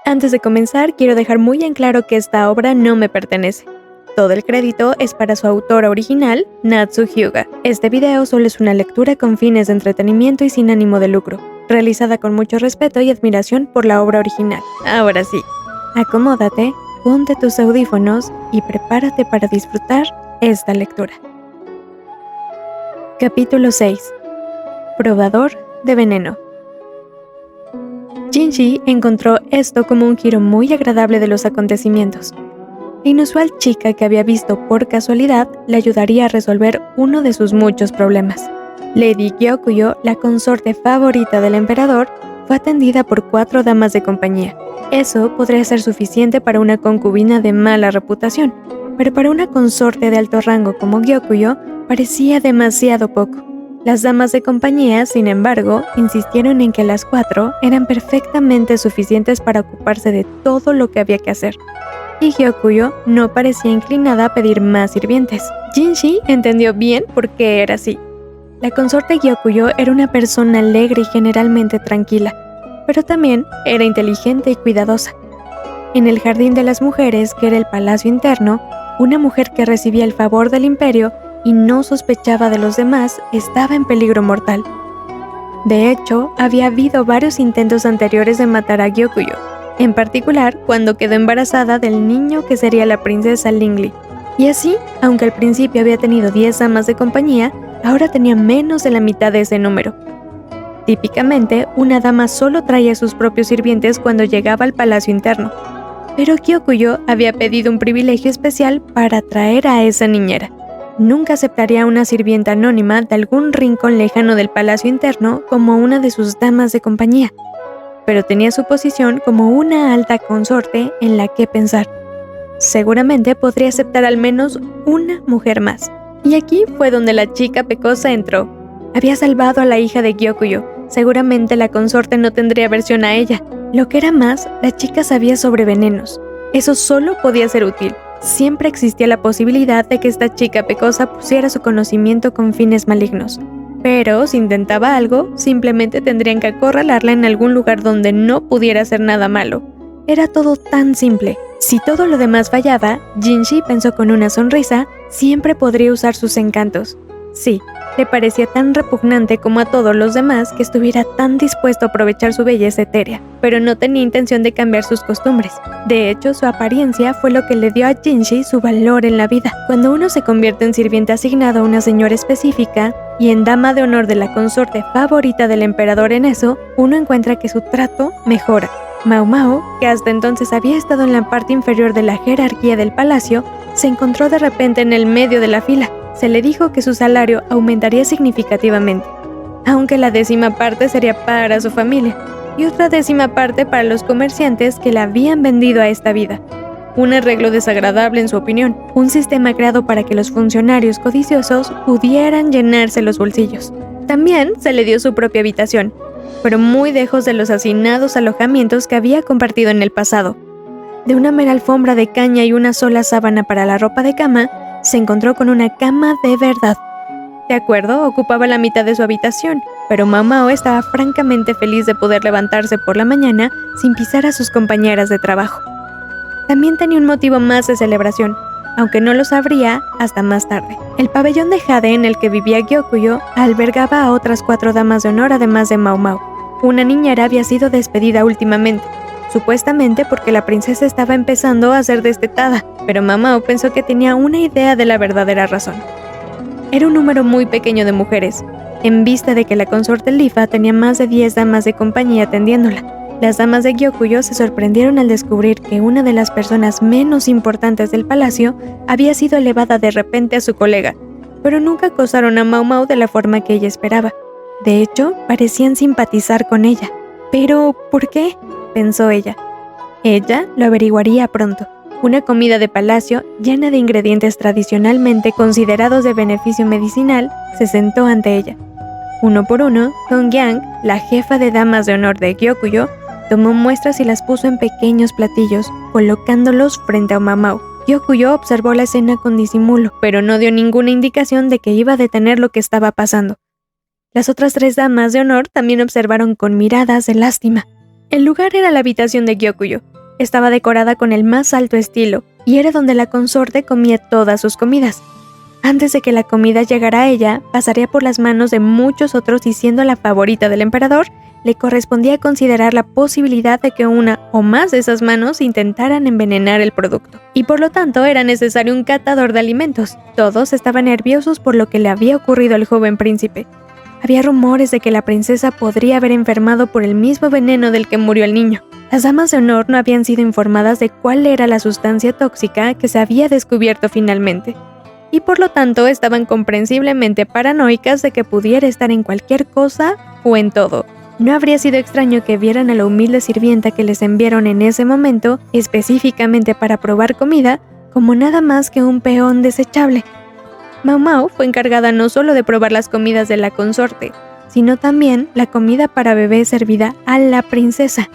Antes de comenzar, quiero dejar muy en claro que esta obra no me pertenece. Todo el crédito es para su autora original, Natsu Hyuga. Este video solo es una lectura con fines de entretenimiento y sin ánimo de lucro, realizada con mucho respeto y admiración por la obra original. Ahora sí, acomódate, ponte tus audífonos y prepárate para disfrutar esta lectura. Capítulo 6. Probador de veneno. Jinji encontró esto como un giro muy agradable de los acontecimientos. La inusual chica que había visto por casualidad le ayudaría a resolver uno de sus muchos problemas. Lady Gyokuyo, la consorte favorita del emperador, fue atendida por 4 damas de compañía. Eso podría ser suficiente para una concubina de mala reputación, pero para una consorte de alto rango como Gyokuyo parecía demasiado poco. Las damas de compañía, sin embargo, insistieron en que las 4 eran perfectamente suficientes para ocuparse de todo lo que había que hacer. Y Gyokuyo no parecía inclinada a pedir más sirvientes. Jinji entendió bien por qué era así. La consorte Gyokuyo era una persona alegre y generalmente tranquila, pero también era inteligente y cuidadosa. En el jardín de las mujeres, que era el palacio interno, una mujer que recibía el favor del imperio y no sospechaba de los demás estaba en peligro mortal. De hecho, había habido varios intentos anteriores de matar a Gyokuyo, en particular cuando quedó embarazada del niño que sería la princesa Lingli. Y así, aunque al principio había tenido 10 damas de compañía, ahora tenía menos de la mitad de ese número. Típicamente, una dama solo traía a sus propios sirvientes cuando llegaba al palacio interno, pero Gyokuyo había pedido un privilegio especial para traer a esa niñera. Nunca aceptaría a una sirvienta anónima de algún rincón lejano del palacio interno como una de sus damas de compañía, pero tenía su posición como una alta consorte en la que pensar. Seguramente podría aceptar al menos una mujer más. Y aquí fue donde la chica pecosa entró. Había salvado a la hija de Gyokuyo. Seguramente la consorte no tendría aversión a ella. Lo que era más, la chica sabía sobre venenos. Eso solo podía ser útil. Siempre existía la posibilidad de que esta chica pecosa pusiera su conocimiento con fines malignos. Pero si intentaba algo, simplemente tendrían que acorralarla en algún lugar donde no pudiera hacer nada malo. Era todo tan simple. Si todo lo demás fallaba, Jinji pensó con una sonrisa, siempre podría usar sus encantos. Sí, le parecía tan repugnante como a todos los demás que estuviera tan dispuesto a aprovechar su belleza etérea, pero no tenía intención de cambiar sus costumbres. De hecho, su apariencia fue lo que le dio a Jinji su valor en la vida. Cuando uno se convierte en sirviente asignado a una señora específica y en dama de honor de la consorte favorita del emperador en eso, uno encuentra que su trato mejora. Mao Mao, que hasta entonces había estado en la parte inferior de la jerarquía del palacio, se encontró de repente en el medio de la fila. Se le dijo que su salario aumentaría significativamente, aunque la 10ª parte sería para su familia, y otra 10ª parte para los comerciantes que la habían vendido a esta vida. Un arreglo desagradable en su opinión, un sistema creado para que los funcionarios codiciosos pudieran llenarse los bolsillos. También se le dio su propia habitación, pero muy lejos de los hacinados alojamientos que había compartido en el pasado. De una mera alfombra de caña y una sola sábana para la ropa de cama, se encontró con una cama de verdad. De acuerdo, ocupaba la mitad de su habitación, pero Mao Mao estaba francamente feliz de poder levantarse por la mañana sin pisar a sus compañeras de trabajo. También tenía un motivo más de celebración, aunque no lo sabría hasta más tarde. El pabellón de jade en el que vivía Gyokuyo albergaba a otras 4 damas de honor además de Mao Mao. Una niñera había sido despedida últimamente, supuestamente porque la princesa estaba empezando a ser destetada, pero Mao Mao pensó que tenía una idea de la verdadera razón. Era un número muy pequeño de mujeres, en vista de que la consorte Lifa tenía más de 10 damas de compañía atendiéndola. Las damas de Gyokuyo se sorprendieron al descubrir que una de las personas menos importantes del palacio había sido elevada de repente a su colega, pero nunca acosaron a Mao Mao de la forma que ella esperaba. De hecho, parecían simpatizar con ella. ¿Pero por qué?, pensó ella. Ella lo averiguaría pronto. Una comida de palacio, llena de ingredientes tradicionalmente considerados de beneficio medicinal, se sentó ante ella. Uno por uno, Hong Yang, la jefa de damas de honor de Gyokuyo, tomó muestras y las puso en pequeños platillos, colocándolos frente a Mao Mao. Gyokuyo observó la escena con disimulo, pero no dio ninguna indicación de que iba a detener lo que estaba pasando. Las otras 3 damas de honor también observaron con miradas de lástima. El lugar era la habitación de Gyokuyo, estaba decorada con el más alto estilo y era donde la consorte comía todas sus comidas. Antes de que la comida llegara a ella, pasaría por las manos de muchos otros y siendo la favorita del emperador, le correspondía considerar la posibilidad de que una o más de esas manos intentaran envenenar el producto. Y por lo tanto era necesario un catador de alimentos. Todos estaban nerviosos por lo que le había ocurrido al joven príncipe. Había rumores de que la princesa podría haber enfermado por el mismo veneno del que murió el niño. Las damas de honor no habían sido informadas de cuál era la sustancia tóxica que se había descubierto finalmente. Y por lo tanto estaban comprensiblemente paranoicas de que pudiera estar en cualquier cosa o en todo. No habría sido extraño que vieran a la humilde sirvienta que les enviaron en ese momento, específicamente para probar comida, como nada más que un peón desechable. Mau Mau fue encargada no solo de probar las comidas de la consorte, sino también la comida para bebé servida a la princesa.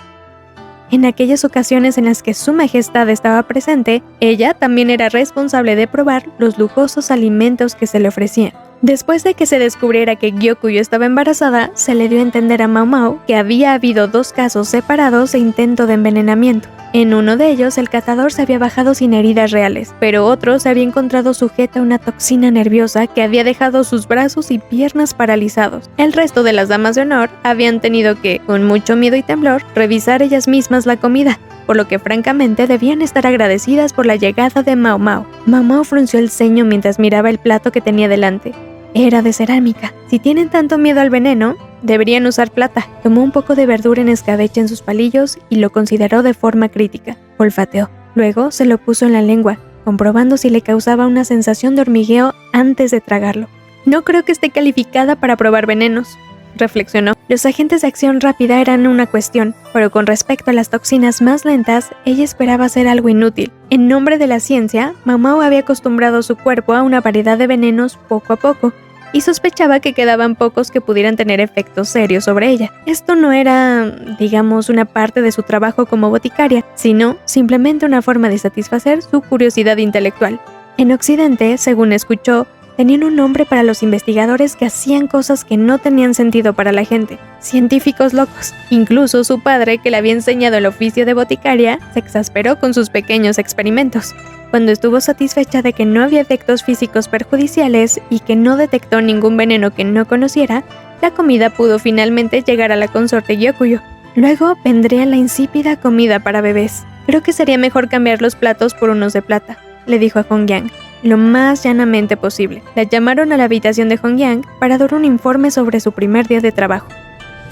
En aquellas ocasiones en las que su majestad estaba presente, ella también era responsable de probar los lujosos alimentos que se le ofrecían. Después de que se descubriera que Gyokugyo estaba embarazada, se le dio a entender a Mau Mau que había habido 2 casos separados de intento de envenenamiento. En uno de ellos, el catador se había bajado sin heridas reales, pero otro se había encontrado sujeta a una toxina nerviosa que había dejado sus brazos y piernas paralizados. El resto de las damas de honor habían tenido que, con mucho miedo y temblor, revisar ellas mismas la comida, por lo que francamente debían estar agradecidas por la llegada de Mau Mau. Mau Mau frunció el ceño mientras miraba el plato que tenía delante. Era de cerámica. Si tienen tanto miedo al veneno, deberían usar plata. Tomó un poco de verdura en escabeche en sus palillos y lo consideró de forma crítica. Olfateó. Luego se lo puso en la lengua, comprobando si le causaba una sensación de hormigueo antes de tragarlo. No creo que esté calificada para probar venenos, reflexionó. Los agentes de acción rápida eran una cuestión, pero con respecto a las toxinas más lentas, ella esperaba hacer algo inútil. En nombre de la ciencia, Mau Mau había acostumbrado su cuerpo a una variedad de venenos poco a poco, y sospechaba que quedaban pocos que pudieran tener efectos serios sobre ella. Esto no era, digamos, una parte de su trabajo como boticaria, sino simplemente una forma de satisfacer su curiosidad intelectual. En Occidente, según escuchó, tenían un nombre para los investigadores que hacían cosas que no tenían sentido para la gente, científicos locos. Incluso su padre, que le había enseñado el oficio de boticaria, se exasperó con sus pequeños experimentos. Cuando estuvo satisfecha de que no había efectos físicos perjudiciales y que no detectó ningún veneno que no conociera, la comida pudo finalmente llegar a la consorte Gyokugyo. Luego vendría la insípida comida para bebés. Creo que sería mejor cambiar los platos por unos de plata, le dijo a Hongyang, lo más llanamente posible. La llamaron a la habitación de Hongyang para dar un informe sobre su primer día de trabajo.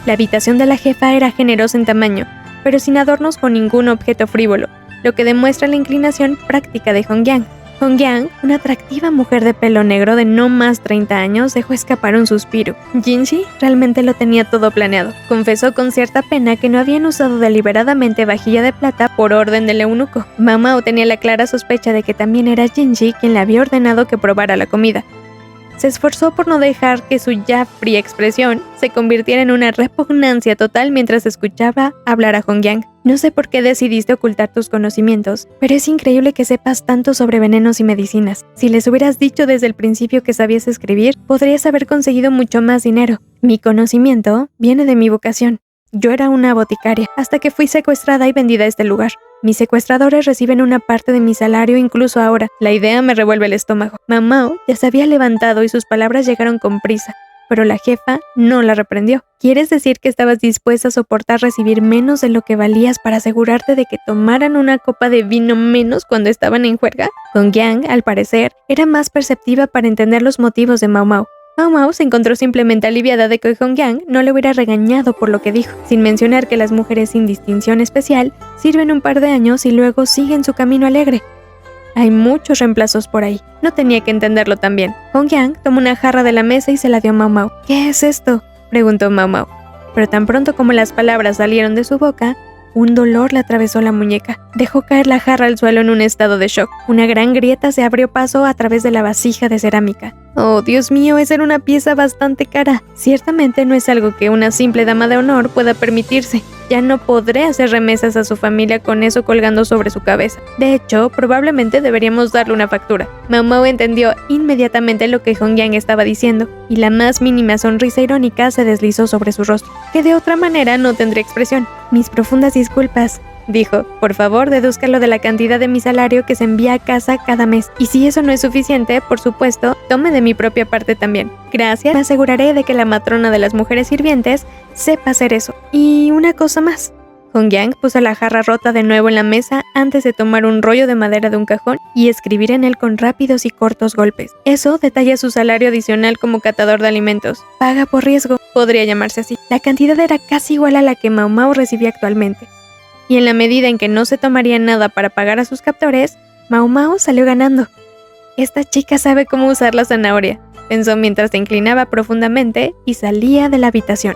La habitación de la jefa era generosa en tamaño, pero sin adornos con ningún objeto frívolo, lo que demuestra la inclinación práctica de Hongyang. Hongyang, una atractiva mujer de pelo negro de no más 30 años, dejó escapar un suspiro. Jinshi realmente lo tenía todo planeado. Confesó con cierta pena que no habían usado deliberadamente vajilla de plata por orden del eunuco. Mau Mau tenía la clara sospecha de que también era Jinshi quien le había ordenado que probara la comida. Se esforzó por no dejar que su ya fría expresión se convirtiera en una repugnancia total mientras escuchaba hablar a Hongyang. No sé por qué decidiste ocultar tus conocimientos, pero es increíble que sepas tanto sobre venenos y medicinas. Si les hubieras dicho desde el principio que sabías escribir, podrías haber conseguido mucho más dinero. Mi conocimiento viene de mi vocación. Yo era una boticaria, hasta que fui secuestrada y vendida a este lugar. Mis secuestradores reciben una parte de mi salario incluso ahora. La idea me revuelve el estómago. Mau Mau ya se había levantado y sus palabras llegaron con prisa, pero la jefa no la reprendió. ¿Quieres decir que estabas dispuesta a soportar recibir menos de lo que valías para asegurarte de que tomaran una copa de vino menos cuando estaban en juerga? Hongyang, al parecer, era más perceptiva para entender los motivos de Mau Mau. Mau Mau se encontró simplemente aliviada de que Hongyang no le hubiera regañado por lo que dijo, sin mencionar que las mujeres sin distinción especial sirven un par de años y luego siguen su camino alegre. Hay muchos reemplazos por ahí. No tenía que entenderlo tan bien. Hongyang tomó una jarra de la mesa y se la dio a Mau Mau. ¿Qué es esto?, preguntó Mau Mau. Pero tan pronto como las palabras salieron de su boca, un dolor le atravesó la muñeca. Dejó caer la jarra al suelo en un estado de shock. Una gran grieta se abrió paso a través de la vasija de cerámica. Oh, Dios mío, esa era una pieza bastante cara. Ciertamente no es algo que una simple dama de honor pueda permitirse. Ya no podré hacer remesas a su familia con eso colgando sobre su cabeza. De hecho, probablemente deberíamos darle una factura. Mau Mau entendió inmediatamente lo que Hongyang estaba diciendo, y la más mínima sonrisa irónica se deslizó sobre su rostro, que de otra manera no tendría expresión. Mis profundas disculpas, dijo. Por favor, dedúzcalo de la cantidad de mi salario que se envía a casa cada mes. Y si eso no es suficiente, por supuesto, tome de mi propia parte también. Gracias, me aseguraré de que la matrona de las mujeres sirvientes sepa hacer eso. Y una cosa más. Hong Yang puso la jarra rota de nuevo en la mesa antes de tomar un rollo de madera de un cajón y escribir en él con rápidos y cortos golpes. Eso detalla su salario adicional como catador de alimentos. Paga por riesgo, podría llamarse así. La cantidad era casi igual a la que Mao Mao recibía actualmente. Y en la medida en que no se tomaría nada para pagar a sus captores, Mao Mao salió ganando. Esta chica sabe cómo usar la zanahoria, pensó mientras se inclinaba profundamente y salía de la habitación.